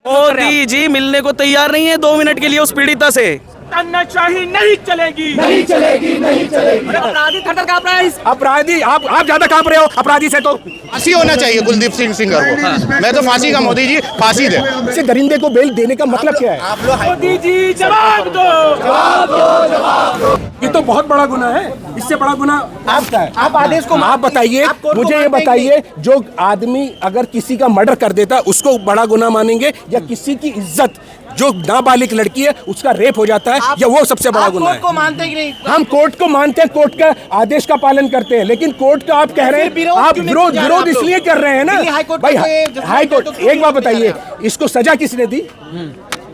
मोदी जी मिलने को तैयार नहीं है 2 मिनट के लिए उस पीड़िता से। तानाशाही नहीं चलेगी, नहीं चलेगी, नहीं चलेगी। अपराधी थर का प्राइस। अपराधी आप ज्यादा कांप रहे हो अपराधी से। तो फांसी होना चाहिए कुलदीप सिंह सेंगर को। मैं तो फांसी का, मोदी जी फांसी दे। इसे दरिंदे को बेल देने का मतलब क्या है? आप लोग मोदी जी जवाब दो, जवाब दो, जवाब दो। ये तो बहुत बड़ा गुनाह है, इससे बड़ा गुनाह आपका है। आप आदेश को आप बताइए, मुझे ये बताइए, जो आदमी अगर किसी का मर्डर कर देता उसको बड़ा गुनाह मानेंगे, या किसी की इज्जत जो नाबालिग लड़की है उसका रेप हो जाता है, या वो सबसे बड़ा गुनाह है? को मानते कि नहीं? हम कोर्ट को मानते हैं, कोर्ट का आदेश का पालन करते हैं, लेकिन कोर्ट का आप कह रहे हैं, आप विरोध इसलिए कर रहे हैं ना भाई। हाईकोर्ट एक बात बताइए, इसको सजा किसने दी?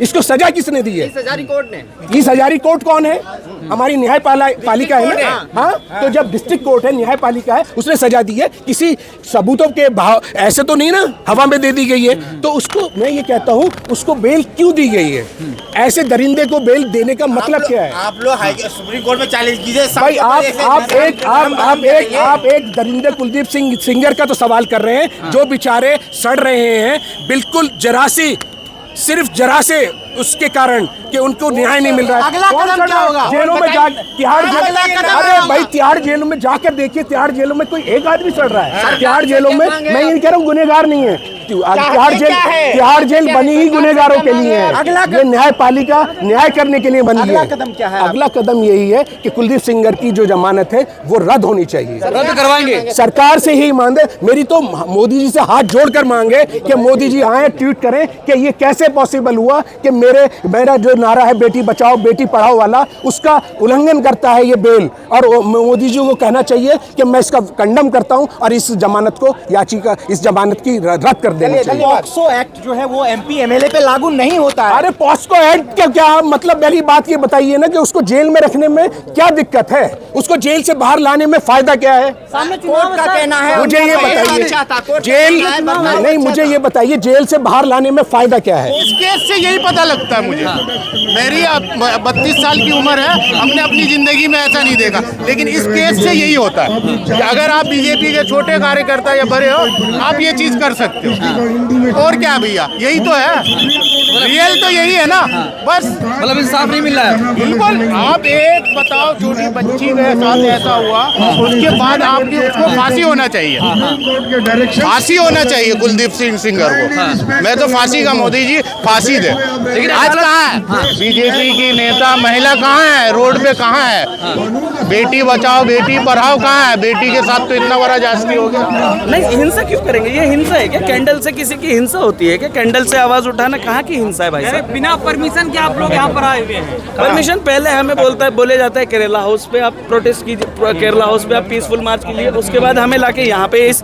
इसको सजा किसने दी है? 30 हजारी कोर्ट ने। 30 हजारी कोर्ट कौन है? हमारी न्याय पालिका है ना। हाँ, तो जब डिस्ट्रिक्ट कोर्ट है, न्याय पालिका है, उसने सजा दी है, किसी सबूतों के भाव ऐसे तो नहीं ना हवा में दे दी गई है। तो उसको मैं ये कहता हूँ, उसको बेल क्यों दी गई है? ऐसे दरिंदे को बेल देने का मतलब क्या है? आप लोग सुप्रीम कोर्ट में चैलेंज कीजिए भाई आप एक दरिंदे कुलदीप सिंह सेंगर का तो सवाल कर रहे हैं, जो बेचारे सड़ रहे हैं बिल्कुल सिर्फ जरा से उसके कारण कि उनको न्याय नहीं मिल रहा है। अगला कदम क्या होगा? जेलों में जा तिहाड़ जेल, अरे भाई तिहाड़ जेलों में जाकर देखिए, तिहाड़ जेलों में कोई एक आदमी सड़ रहा है। तिहाड़ जेलों में मैं ये कह रहा हूँ गुनहगार नहीं है, तिहाड़ जेल बनी ही गुनहगारों के लिए है। ये न्याय पालिका न्याय करने के लिए बनी है। अगला कदम क्या है? अगला कदम यही है कि कुलदीप सेंगर की जो जमानत है वो रद्द होनी चाहिए। रद्द करवाएंगे सरकार से ही मांगे, मेरी तो मोदी जी से हाथ जोड़कर मांगे कि मोदी जी आए ट्वीट करें कि ये कैसे पॉसिबल हुआ कि मेरा जो नारा है बेटी बचाओ बेटी पढ़ाओ वाला, उसका उल्लंघन करता है ये बेल। और मोदी जी को कहना चाहिए कि मैं इसका कंडम करता हूं और इस जमानत को याचिका इस जमानत की रद्द कर देनी चाहिए। पॉक्सो एक्ट जो है वो एमपी एमएलए पे लागू नहीं होता है। अरे पॉक्सो एक्ट क्या मतलब? पहली बात ये बताइए ना कि उसको जेल में रखने में क्या दिक्कत है? उसको जेल से बाहर लाने में फायदा क्या है? कोर्ट का कहना है। मुझे ये बताइए, जेल नहीं, मुझे ये बताइए जेल से बाहर लाने में फायदा क्या है? इस केस से यही पता लगता है मुझे। मेरी 32 साल की उम्र है, हमने अपनी जिंदगी में ऐसा नहीं देखा, लेकिन इस केस से यही होता है कि अगर आप बीजेपी के छोटे कार्यकर्ता या बड़े हो, आप ये चीज कर सकते हो। और क्या भैया, यही तो है, रियल तो यही है ना। बस मतलब इंसाफ नहीं मिल रहा है। बिल्कुल। आप एक बताओ, छोटी बच्ची के साथ ऐसा हुआ, उसके बाद आपकी उसको फांसी होना चाहिए, फांसी होना चाहिए कुलदीप सिंह सेंगर को। मैं तो फांसी का, मोदी जी फांसी दे। लेकिन आज कहाँ है बीजेपी की नेता? महिला कहाँ है? रोड पे कहाँ है? बेटी बचाओ बेटी पढ़ाओ कहाँ है? बेटी के साथ तो इतना बड़ा जास्ती हो गया। नहीं, हिंसा क्यों करेंगे? ये हिंसा है क्या? कैंडल से किसी की हिंसा होती है क्या? कैंडल से आवाज उठाना कहाँ की हिंसा है भाई साहब? बिना परमिशन के आप लोग यहाँ पर आए हुए हैं। परमिशन पहले हमें बोले जाता है केरला हाउस पे आप प्रोटेस्ट कीजिए, केरला हाउस पे आप पीसफुल मार्च कीजिए। उसके बाद हमें लाके यहाँ पे इस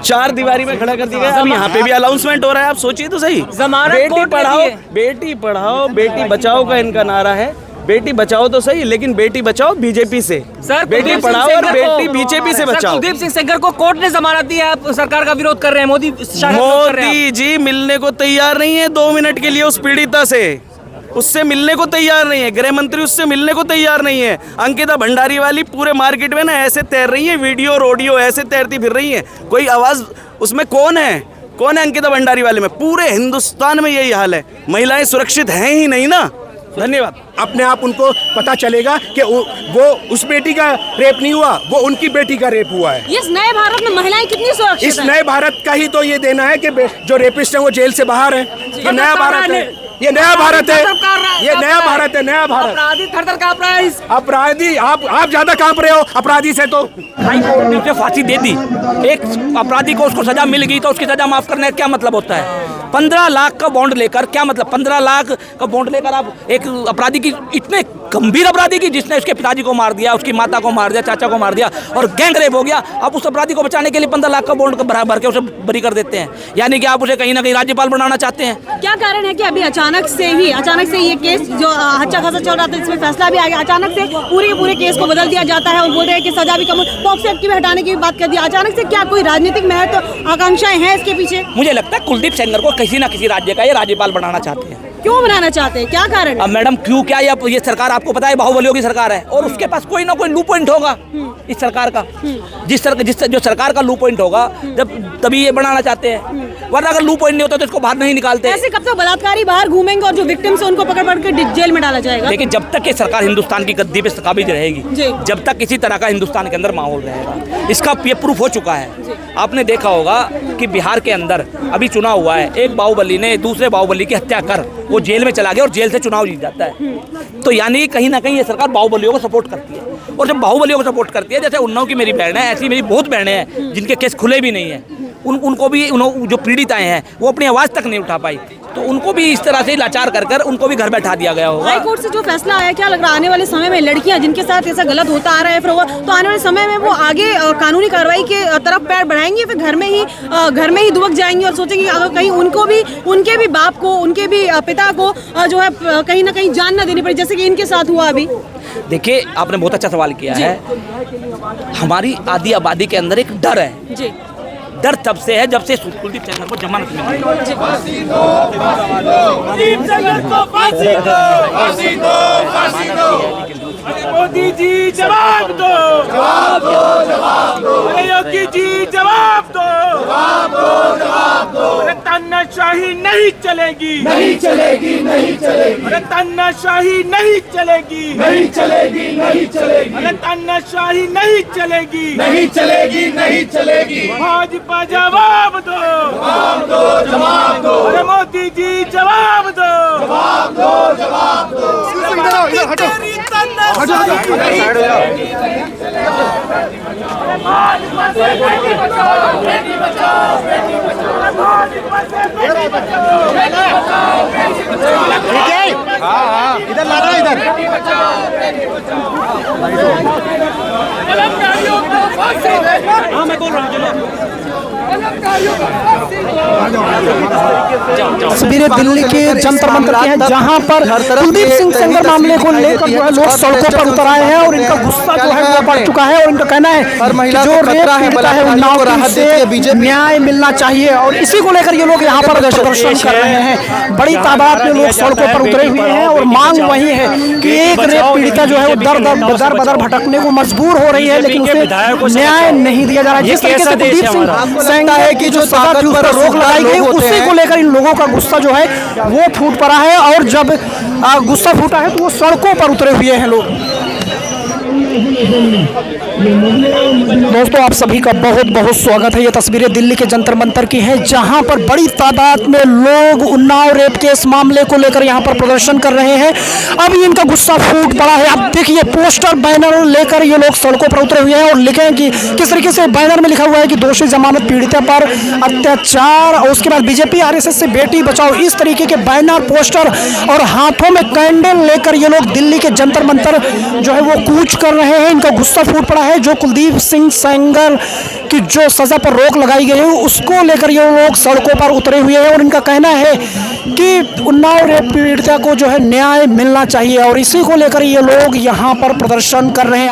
4 दीवारी में खड़ा कर दिया गया। अब यहाँ पे भी अनाउंसमेंट हो रहा है, आप सोचिए तो सही। बेटी पढ़ाओ बेटी बचाओ का इनका नारा है। बेटी बचाओ तो सही, लेकिन बेटी बचाओ बीजेपी से। सर, बेटी पढ़ाओ और बेटी बीजेपी से बचाओ। कुलदीप सिंह सेंगर को कोर्ट ने जमानत दी है, आप सरकार का विरोध कर रहे हैं। मोदी जी मिलने को तैयार नहीं है 2 मिनट के लिए उस पीड़िता से, उससे मिलने को तैयार नहीं है। गृह मंत्री उससे मिलने को तैयार नहीं है। अंकिता भंडारी वाली पूरे मार्केट में ना ऐसे तैर रही है, वीडियो ऑडियो ऐसे तैरती फिर रही है। कोई आवाज उसमें कौन है अंकिता भंडारी वाले में? पूरे हिंदुस्तान में यही हाल है। महिलाएं सुरक्षित हैं ही नहीं ना। धन्यवाद। अपने आप उनको पता चलेगा कि वो उस बेटी का रेप नहीं हुआ, वो उनकी बेटी का रेप हुआ है। इस नए भारत में महिलाएं कितनी सुरक्षित इस नए भारत का ही तो ये देना है कि जो रेपिस्ट है वो जेल से बाहर है। ये नया भारत है, ये नया भारत है, ये नया भारत है, नया भारत। अपराधी थर का प्राइस। अपराधी आप ज्यादा कांप रहे हो अपराधी से। तो हाई कोर्ट ने उसे फांसी दे दी। एक अपराधी को उसको सजा मिल गई तो उसकी सजा माफ करने का क्या मतलब होता है? 15 लाख का बॉन्ड लेकर क्या मतलब? 15 लाख का बॉन्ड लेकर आप एक अपराधी की, इतने गंभीर अपराधी की जिसने उसके पिताजी को मार दिया, उसकी माता को मार दिया, चाचा को मार दिया और गैंग रेप हो गया, आप उस अपराधी को बचाने के लिए 15 लाख का बॉन्ड भर के उसे बरी कर देते हैं। यानी कि आप उसे कहीं ना कहीं राज्यपाल बनाना चाहते हैं। क्या कारण है कि अभी अचानक से ये केस जो अच्छा खासा चल रहा था, इसमें फैसला भी आ गया, अचानक से पूरे केस को बदल दिया जाता है और बोल रहे हैं कि सजा भी कम, पॉक्सो एक्ट की भी हटाने की बात कर दी अचानक से? क्या कोई राजनीतिक महत्व आकांक्षाएं हैं इसके पीछे? मुझे लगता है कुलदीप सेंगर को किसी ना किसी राज्य का ये राज्यपाल बनाना चाहते हैं। क्यों बनाना चाहते हैं, क्या कारण है? अब मैडम क्यों क्या, ये सरकार आपको पता है बाहुबलियों की सरकार है और उसके पास कोई ना कोई लू पॉइंट होगा इस सरकार का। जो सरकार का लू पॉइंट होगा जब तभी ये बनाना चाहते हैं, वरना अगर लू पॉइंट नहीं होता तो इसको बाहर नहीं निकालते। ऐसे कब तक बलात्कारी बाहर घूमेंगे और जो विक्टिम्स है उनको पकड़ के जेल में डाला जाएगा? लेकिन जब तक ये सरकार हिंदुस्तान की गद्दी पे काबिज रहेगी, जी। जब तक किसी तरह का हिंदुस्तान के अंदर माहौल रहेगा, इसका ये प्रूफ हो चुका है। आपने देखा होगा कि बिहार के अंदर अभी चुनाव हुआ है, एक बाहुबली ने दूसरे बाहुबली की हत्या कर वो जेल में चला गया और जेल से चुनाव जीत जाता है। तो यानी कहीं ना कहीं ये सरकार बाहुबलियों को सपोर्ट करती है, और जब बाहुबलियों को सपोर्ट करती है, जैसे उन्नाव की मेरी बहन है, ऐसी मेरी बहुत बहनें हैं जिनके केस खुले भी नहीं है, उनको भी जो पीड़िताएं हैं वो अपनी आवाज़ तक नहीं उठा पाई, तो उनको भी इस तरह से लाचार कर उनको भी घर बैठा दिया गया होगा। हाई कोर्ट से जो फैसला आया, क्या लग रहा है आने वाले समय में लड़कियां जिनके साथ ऐसा गलत होता आ रहा है फिर तो आने वाले समय में वो आगे कानूनी कार्रवाई के तरफ पैर बढ़ाएंगी, फिर घर में ही दुबक जाएंगी और सोचेंगी अगर कहीं उनके भी बाप को, उनके भी पिता को जो है कहीं ना कहीं जान न देनी पड़े, जैसे कि इनके साथ हुआ अभी? देखिए, आपने बहुत अच्छा सवाल किया है। हमारी आधी आबादी के अंदर एक डर है जी। डर तब से है जब से कुलदीप सेंगर को जमानत मिली। मोदी जी जवाब दो, जवाब दो, जवाब दो। अरे योगी जी जवाब दो, जवाब दो, जवाब दो। अरे तानाशाही नहीं चलेगी, नहीं चलेगी, नहीं चलेगी। अरे तानाशाही नहीं चलेगी, नहीं चलेगी, नहीं चलेगी। अरे तानाशाही नहीं चलेगी, नहीं चलेगी, नहीं चलेगी। भाजपा जवाब दो, जवाब दो, जवाब दो। अरे मोदी जी जवाब दो, जवाब दो, जवाब दो। इधर ला रहा, इधर हाँ मैं बोल रहा हूँ। तस्वीरें दिल्ली के जंतर मंतर की हैं, जहां पर कुलदीप सिंह सेंगर मामले को लेकर जो है लोग सड़कों पर उतर आए हैं और इनका गुस्सा जो है वो बढ़ चुका है और इनका कहना है कि जो रेप पीड़िता है उन्नाव से न्याय मिलना चाहिए और इसी को लेकर ये लोग यहाँ पर प्रदर्शन कर रहे हैं। बड़ी तादाद में लोग सड़कों पर उतरे हुए हैं और मांग वही है कि एक रेप पीड़िता जो है वो दर बदर भटकने को मजबूर हो रही है, लेकिन उसे न्याय नहीं दिया जा रहा है। जिस तरीके से कुलदीप सिंह सेंगर है कि जो सजा थी उस पर रोक लगाई गई, उसी को लेकर इन लोगों का गुस्सा जो है वो फूट पड़ा है और जब गुस्सा फूटा है तो वो सड़कों पर उतरे हुए हैं लोग। दोस्तों, आप सभी का बहुत बहुत स्वागत है। ये तस्वीरें दिल्ली के जंतर मंतर की हैं, जहां पर बड़ी तादाद में लोग उन्नाव रेप केस मामले को लेकर यहां पर प्रदर्शन कर रहे हैं। अब इनका गुस्सा फूट पड़ा है। अब देखिए, पोस्टर बैनर लेकर ये लोग सड़कों पर उतरे हुए हैं और लिखे हैं कि किस तरीके से बैनर में लिखा हुआ है कि दोषी जमानत पीड़िता पर अत्याचार, और उसके बाद बीजेपी आरएसएस से बेटी बचाओ, इस तरीके के बैनर, पोस्टर और हाथों में कैंडल लेकर ये लोग दिल्ली के जंतर मंतर जो है वो कूच कर रहे हैं। इनका गुस्सा फूट पड़ा है। जो कुलदीप सिंह सेंगर की जो सजा पर रोक लगाई गई है उसको लेकर ये लोग सड़कों पर उतरे हुए हैं और इनका कहना है कि उन्नाव रेप पीड़िता को जो है न्याय मिलना चाहिए और इसी को लेकर ये लोग यहाँ पर प्रदर्शन कर रहे हैं।